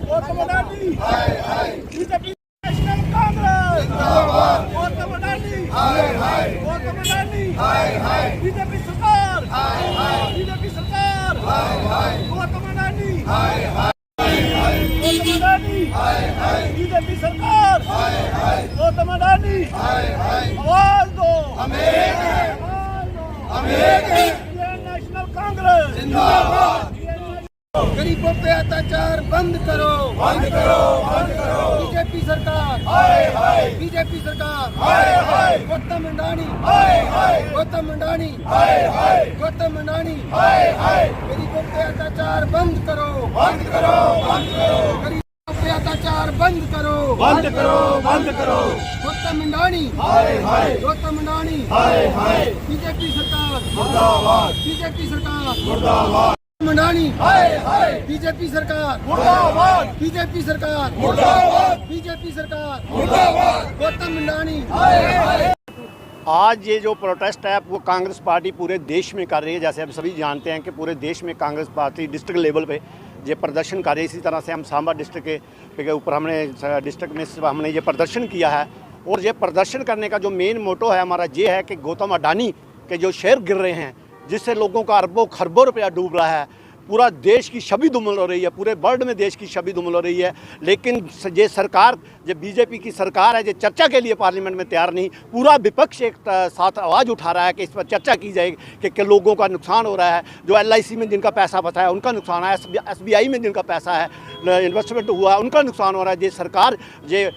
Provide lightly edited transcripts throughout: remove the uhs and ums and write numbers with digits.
Gautam Adani BJP national Congress Gautam Adani BJP सरकार Gautam Adani BJP सरकार गौतम अडानी आवाज दो नेशनल कांग्रेस जिंदाबाद। गरीबों पे अत्याचार बंद करो बीजेपी सरकार गौतम अडानी गरीबों पे अत्याचार बंद करो गरीबों पे अत्याचार बंद करो गौतम अडानी बीजेपी सरकार मुर्दाबाद बीजेपी सरकार गौतम अडानी। आज ये जो प्रोटेस्ट है वो कांग्रेस पार्टी पूरे देश में कर रही है। जैसे हम सभी जानते हैं कि पूरे देश में कांग्रेस पार्टी डिस्ट्रिक्ट लेवल पे ये प्रदर्शन कर रही है। इसी तरह से हम सांबा डिस्ट्रिक्ट के ऊपर हमने डिस्ट्रिक्ट में हमने ये प्रदर्शन किया है। और ये प्रदर्शन करने का जो मेन मोटो है हमारा ये है कि गौतम अडानी के जो शेयर गिर रहे हैं, जिससे लोगों का अरबों खरबों रुपया डूब रहा है, पूरा देश की छवि धूमिल हो रही है, पूरे वर्ल्ड में देश की छवि धूमिल हो रही है। लेकिन ये सरकार, जो बीजेपी की सरकार है, जो चर्चा के लिए पार्लियामेंट में तैयार नहीं। पूरा विपक्ष एक साथ आवाज़ उठा रहा है कि इस पर चर्चा की जाए कि लोगों का नुकसान हो रहा है। जो LIC में जिनका पैसा बचा है उनका नुकसान है, SBI में जिनका पैसा है इन्वेस्टमेंट हुआ है उनका नुकसान हो रहा है। ये सरकार ये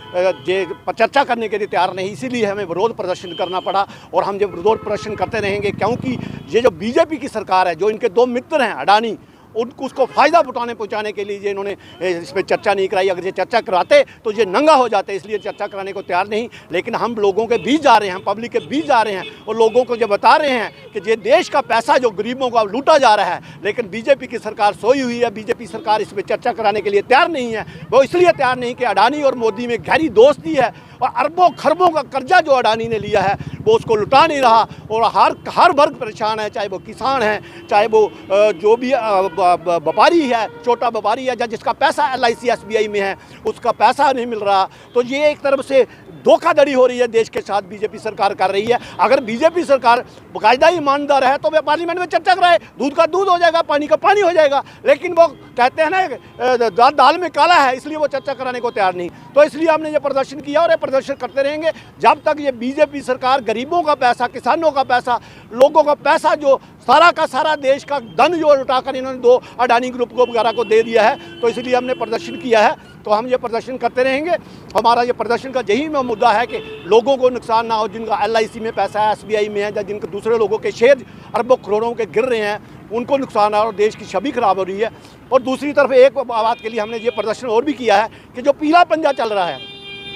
चर्चा करने के लिए तैयार नहीं, इसीलिए हमें विरोध प्रदर्शन करना पड़ा। और हम जब विरोध प्रदर्शन करते रहेंगे, क्योंकि ये जो बीजेपी की सरकार है, जो इनके दो मित्र हैं अडानी, उसको फ़ायदा पहुँचाने के लिए ये इन्होंने इस पर चर्चा नहीं कराई। अगर ये चर्चा कराते तो ये नंगा हो जाते, इसलिए चर्चा कराने को तैयार नहीं। लेकिन हम लोगों के बीच जा रहे हैं, पब्लिक के बीच जा रहे हैं और लोगों को ये बता रहे हैं कि ये देश का पैसा जो गरीबों का लूटा जा रहा है। लेकिन बीजेपी की सरकार सोई हुई है, बीजेपी सरकार इस पर चर्चा कराने के लिए तैयार नहीं है। वो इसलिए तैयार नहीं कि अडानी और मोदी में गहरी दोस्ती है और अरबों खरबों का कर्जा जो अडानी ने लिया है वो उसको लुटा नहीं रहा। और हर वर्ग परेशान है, चाहे वो किसान है, चाहे वो जो भी व्यापारी है, छोटा व्यापारी है, जिसका पैसा LIC SBI में है, उसका पैसा नहीं मिल रहा। तो ये एक तरफ से धोखाधड़ी हो रही है देश के साथ, बीजेपी सरकार कर रही है। अगर बीजेपी सरकार बाकायदा ईमानदार है तो वे पार्लियामेंट में चर्चा कराए, दूध का दूध हो जाएगा, पानी का पानी हो जाएगा। लेकिन वो कहते हैं ना दाल में काला है, इसलिए वो चर्चा कराने को तैयार नहीं। तो इसलिए हमने ये प्रदर्शन किया और ये प्रदर्शन करते रहेंगे जब तक ये बीजेपी सरकार गरीबों का पैसा, किसानों का पैसा, लोगों का पैसा, जो सारा का सारा देश का धन जो उठाकर इन्होंने दो अडानी ग्रुप को वगैरह को दे दिया है, तो इसलिए हमने प्रदर्शन किया है। तो हम ये प्रदर्शन करते रहेंगे। हमारा ये प्रदर्शन का यही मुद्दा है कि लोगों को नुकसान ना हो, जिनका LIC में पैसा है, SBI में है, या जिनके दूसरे लोगों के शेयर अरबों करोड़ों के गिर रहे हैं, उनको नुकसान आ और देश की छवि खराब हो रही है। और दूसरी तरफ एक बात के लिए हमने ये प्रदर्शन और भी किया है कि जो पीला पंजा चल रहा है,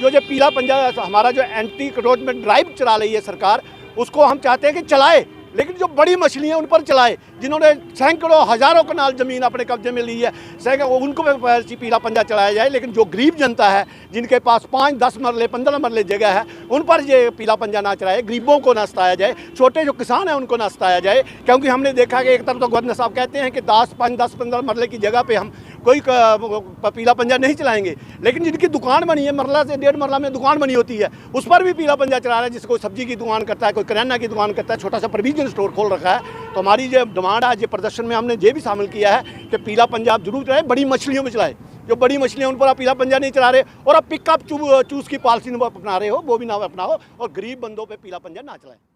जो पीला पंजा हमारा जो एंटी क्रोचमेंट ड्राइव चला रही है सरकार, उसको हम चाहते हैं कि चलाए, लेकिन जो बड़ी मछलियाँ उन पर चलाए, जिन्होंने सैकड़ों हज़ारों कनाल ज़मीन अपने कब्जे में ली है, उनको पीला पंजा चलाया जाए। लेकिन जो गरीब जनता है, जिनके पास 5, 10 मरले, 15 मरले जगह है, उन पर ये पीला पंजा ना चलाए, गरीबों को ना सताया जाए, छोटे जो किसान हैं उनको ना सताया जाए। क्योंकि हमने देखा कि एक तरफ तो गवर्नर साहब कहते हैं कि 10-15 मरले की जगह पर हम कोई पीला पंजा नहीं चलाएंगे, लेकिन जिनकी दुकान बनी है, मरला से 1.5 मरला में दुकान बनी होती है, उस पर भी पीला पंजा चला रहा है। जिसको सब्जी की दुकान करता है, कोई किराना की दुकान करता है, छोटा सा प्रोविजन स्टोर खोल रखा है। तो हमारी जो डिमांड है, ये प्रदर्शन में हमने ये भी शामिल किया है कि पीला पंजा आप जरूर चलाए, बड़ी मछलियों में चलाए। जो बड़ी मछलियाँ उन पर आप पीला पंजा नहीं चला रहे, और आप पिकअप चूज की पॉलिसी अपना रहे हो, वो भी ना अपनाओ, और गरीब बंदों पर पीला पंजा ना चलाए।